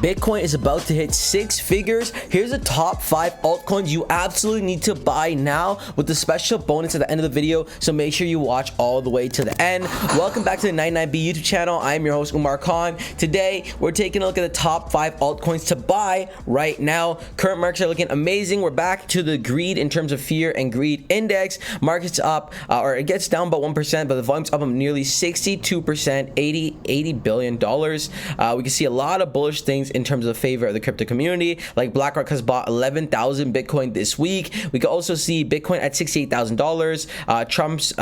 Bitcoin is about to hit 6 figures. Here's the top 5 altcoins you absolutely need to buy now with the special bonus at the end of the video, so make sure you watch all the way to the end. Welcome back to the 99B YouTube channel. I'm your host Umar Khan. Today we're taking a look at the top 5 altcoins to buy right now. Current markets are looking amazing. We're back to the greed in terms of fear and greed index. Markets up, or it gets down about 1%, but the volume's up nearly 62%, $80 billion. We can see a lot of bullish things in terms of the favor of the crypto community, like BlackRock has bought 11,000 Bitcoin this week. We can also see Bitcoin at $68,000. Trump's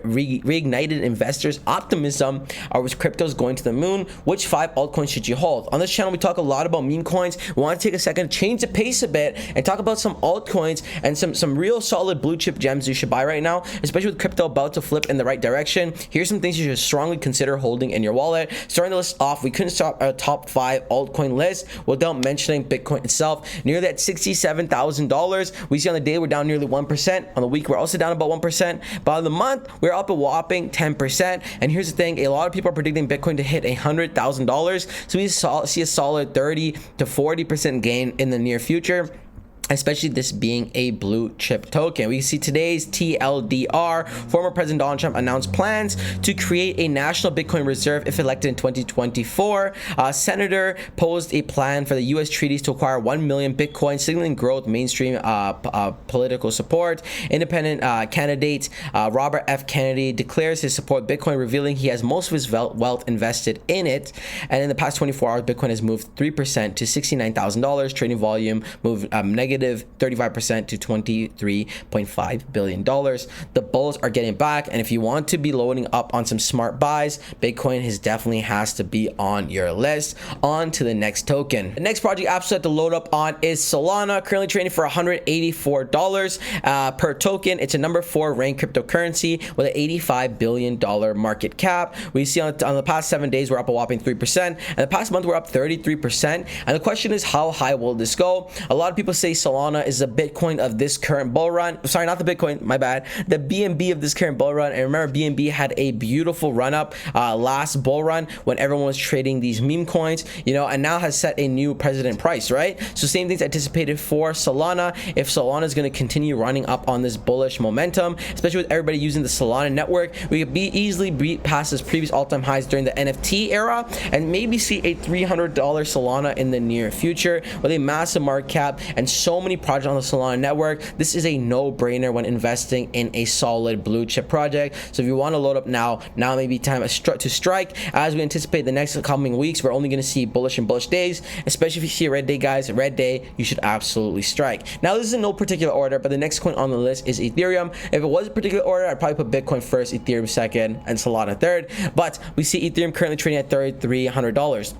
reignited investors' optimism with cryptos going to the moon. Which 5 altcoins should you hold? On this channel, we talk a lot about meme coins. We want to take a second to change the pace a bit and talk about some altcoins and some real solid blue chip gems you should buy right now, especially with crypto about to flip in the right direction. Here's some things you should strongly consider holding in your wallet. Starting the list off, we couldn't start our top 5 altcoin list without mentioning Bitcoin itself. Nearly at $67,000. We see on the day we're down nearly 1%. On the week we're also down about 1%. But on the month we're up a whopping 10%. And here's the thing: a lot of people are predicting Bitcoin to hit $100,000. So we see a solid 30 to 40% gain in the near future, especially this being a blue chip token. We see today's TLDR. Former President Donald Trump announced plans to create a national Bitcoin reserve if elected in 2024. Senator posed a plan for the U.S. treaties to acquire 1 million Bitcoin, signaling growth mainstream political support. Independent candidate Robert F. Kennedy declares his support Bitcoin, revealing he has most of his wealth invested in it. And in the past 24 hours, Bitcoin has moved 3% to $69,000. Trading volume moved negative 35% to $23.5 billion. The bulls are getting back, and if you want to be loading up on some smart buys, Bitcoin definitely has to be on your list. On to the next token. The next project absolutely to load up on is Solana, currently trading for $184 per token. It's a number 4 ranked cryptocurrency with an $85 billion market cap. We see on the past 7 days we're up a whopping 3%, and the past month we're up 33%. And the question is, how high will this go? A lot of people say Solana is the Bitcoin of this current bull run. Sorry, not the Bitcoin, my bad. The BNB of this current bull run. And remember, BNB had a beautiful run up last bull run when everyone was trading these meme coins, and now has set a new precedent price, right? So same things anticipated for Solana. If Solana is going to continue running up on this bullish momentum, especially with everybody using the Solana network, we could easily beat past its previous all-time highs during the NFT era and maybe see a $300 Solana in the near future with a massive market cap and so many projects on the Solana network. This is a no-brainer when investing in a solid blue chip project. So if you want to load up now may be time to strike. As we anticipate the next coming weeks, we're only going to see bullish and bullish days, especially if you see a red day, guys. A red day, you should absolutely strike. Now, this is in no particular order, but the next coin on the list is Ethereum. If it was a particular order, I'd probably put Bitcoin first, Ethereum second, and Solana third. But we see Ethereum currently trading at $3,300.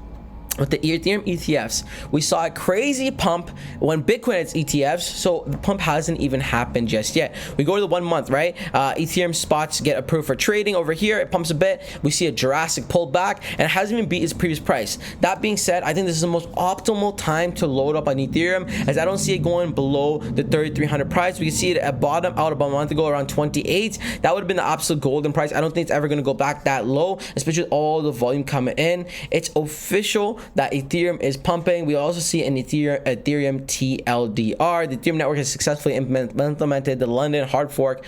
With the Ethereum ETFs, we saw a crazy pump when Bitcoin had its ETFs, so the pump hasn't even happened just yet. We go to the 1 month, right? Ethereum spots get approved for trading. Over here, it pumps a bit. We see a drastic pullback, and it hasn't even beat its previous price. That being said, I think this is the most optimal time to load up on Ethereum, as I don't see it going below the 3,300 price. We can see it at bottom out about a month ago around 28. That would have been the absolute golden price. I don't think it's ever going to go back that low, especially with all the volume coming in. It's official that Ethereum is pumping. We also see an Ethereum TLDR. The Ethereum network has successfully implemented the London hard fork,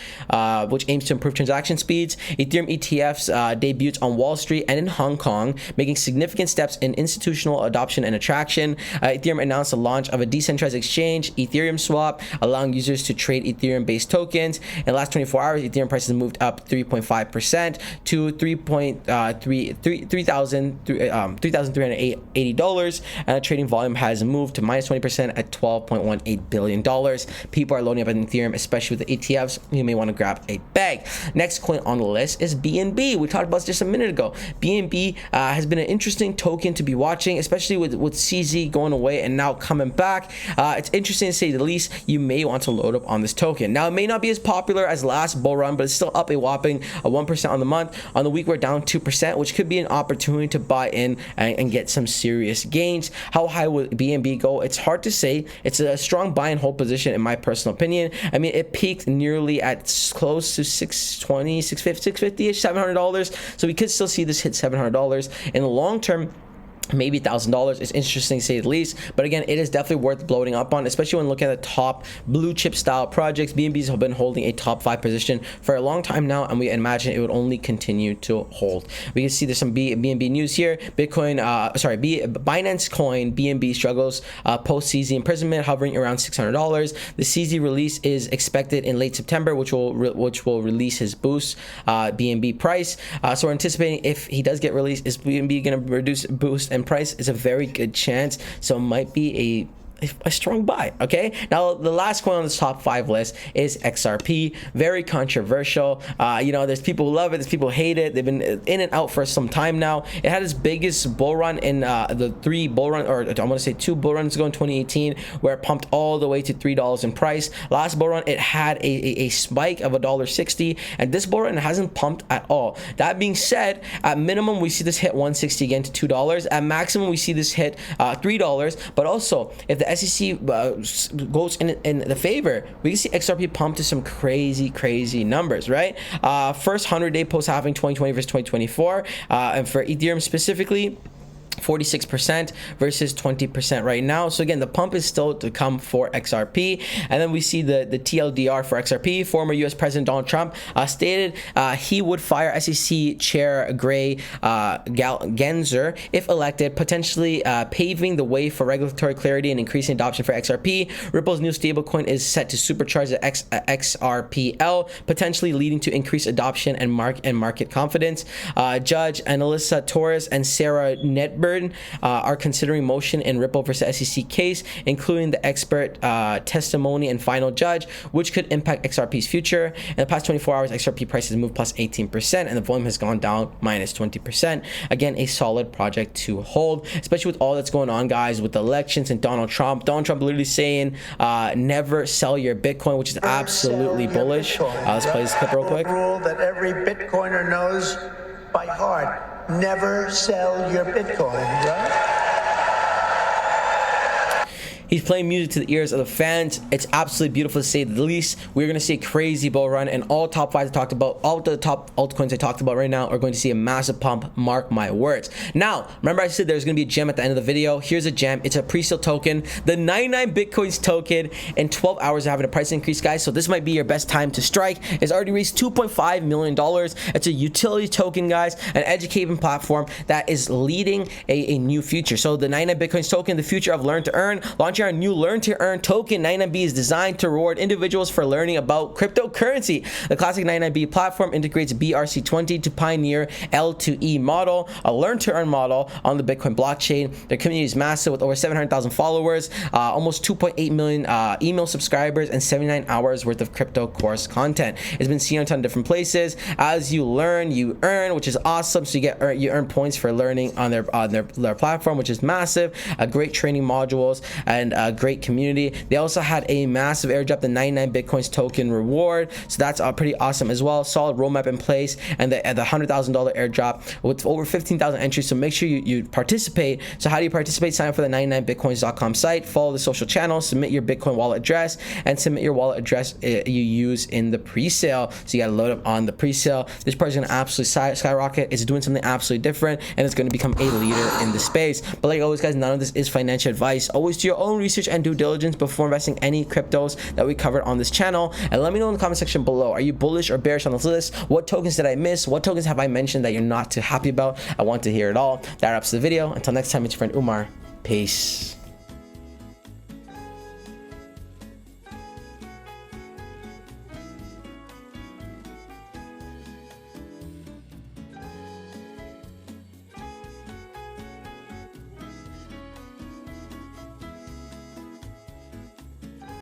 which aims to improve transaction speeds. Ethereum ETFs debuts on Wall Street and in Hong Kong, making significant steps in institutional adoption and attraction. Ethereum announced the launch of a decentralized exchange, Ethereum Swap, allowing users to trade Ethereum-based tokens. In the last 24 hours, Ethereum prices moved up 3.5% to $3,380, and the trading volume has moved to minus 20% at $12.18 billion. People are loading up in Ethereum, especially with the ETFs. You may want to grab a bag. Next coin on the list is BNB. We talked about this just a minute ago. BNB has been an interesting token to be watching, especially with CZ going away and now coming back. It's interesting to say the least. You may want to load up on this token. Now, it may not be as popular as last bull run, but it's still up a whopping 1% on the month. On the week, we're down 2%, which could be an opportunity to buy in and get some serious gains. How high will BNB go? It's hard to say. It's a strong buy and hold position in my personal opinion. I mean, it peaked nearly at close to $620, $650-ish, $700. So we could still see this hit $700 in the long term. maybe $1,000. It's interesting to say the least, but again, it is definitely worth bloating up on, especially when looking at the top blue chip style projects. BNBs have been holding a top 5 position for a long time now, and we imagine it would only continue to hold. We can see there's some BNB news here. Binance Coin BNB struggles post CZ imprisonment, hovering around $600. The CZ release is expected in late September, which will release his boost BNB price. So we're anticipating if he does get released, is BNB going to reduce boost and price? Is a very good chance, so it might be a strong buy. Okay, now the last coin on this top 5 list is XRP. Very controversial. You know, there's people who love it, there's people who hate it. They've been in and out for some time now. It had its biggest bull run in the 2 bull runs ago in 2018, where it pumped all the way to $3 in price. Last bull run, it had a spike of $1.60, and this bull run hasn't pumped at all. That being said, at minimum we see this hit 160 again to $2. At maximum we see this hit $3. But also, if the SEC goes in the favor, we can see XRP pump to some crazy numbers, right? First 100-day post halving 2020 versus 2024, and for Ethereum specifically, 46% versus 20% right now. So again, the pump is still to come for XRP. And then we see the TLDR for XRP. Former US President Donald Trump stated he would fire SEC Chair Gray Gensler if elected, potentially paving the way for regulatory clarity and increasing adoption for XRP. Ripple's new stablecoin is set to supercharge the XRPL, potentially leading to increased adoption and market confidence. Judge Annalisa Torres and Sarah Netberg are considering motion in Ripple versus SEC case, including the expert testimony and final judge, which could impact XRP's future. In the past 24 hours, XRP price has moved plus 18%, and the volume has gone down minus 20%. Again, a solid project to hold, especially with all that's going on, guys, with the elections and Donald Trump. Donald Trump literally saying, never sell your Bitcoin, which is absolutely bullish. Let's play this clip real quick. Rule that every Bitcoiner knows by heart. Never sell your Bitcoin, right? He's playing music to the ears of the fans. It's absolutely beautiful to say the least. We're going to see a crazy bull run, and all top 5 I talked about, all the top altcoins I talked about right now are going to see a massive pump. Mark my words. Now, remember I said there's going to be a gem at the end of the video. Here's a gem. It's a pre-sale token. The 99 Bitcoins token in 12 hours having a price increase, guys. So this might be your best time to strike. It's already raised $2.5 million. It's a utility token, guys, an educating platform that is leading a new future. So the 99 Bitcoins token, the future of learn to earn, launching our new Learn to Earn token. 99B is designed to reward individuals for learning about cryptocurrency. The classic 99B platform integrates BRC20 to pioneer L2E model, a Learn to Earn model on the Bitcoin blockchain. Their community is massive with over 700,000 followers, almost 2.8 million email subscribers, and 79 hours worth of crypto course content. It's been seen on a ton of different places. As you learn, you earn, which is awesome. So you earn points for learning on their platform, which is massive. Great training modules and a great community. They also had a massive airdrop, the 99 Bitcoins token reward. So that's pretty awesome as well. Solid roadmap in place, and the $100,000 airdrop with over 15,000 entries. So make sure you participate. So how do you participate? Sign up for the 99bitcoins.com site, follow the social channels, submit your Bitcoin wallet address, and submit your wallet address you use in the pre-sale. So you got to load up on the pre-sale. This project is going to absolutely skyrocket. It's doing something absolutely different, and it's going to become a leader in the space. But like always, guys, none of this is financial advice. Always do your own research and due diligence before investing any cryptos that we covered on this channel. And let me know in the comment section below, are you bullish or bearish on this list? What tokens did I miss? What tokens have I mentioned that you're not too happy about? I want to hear it all. That wraps the video. Until next time, it's your friend Umar. Peace.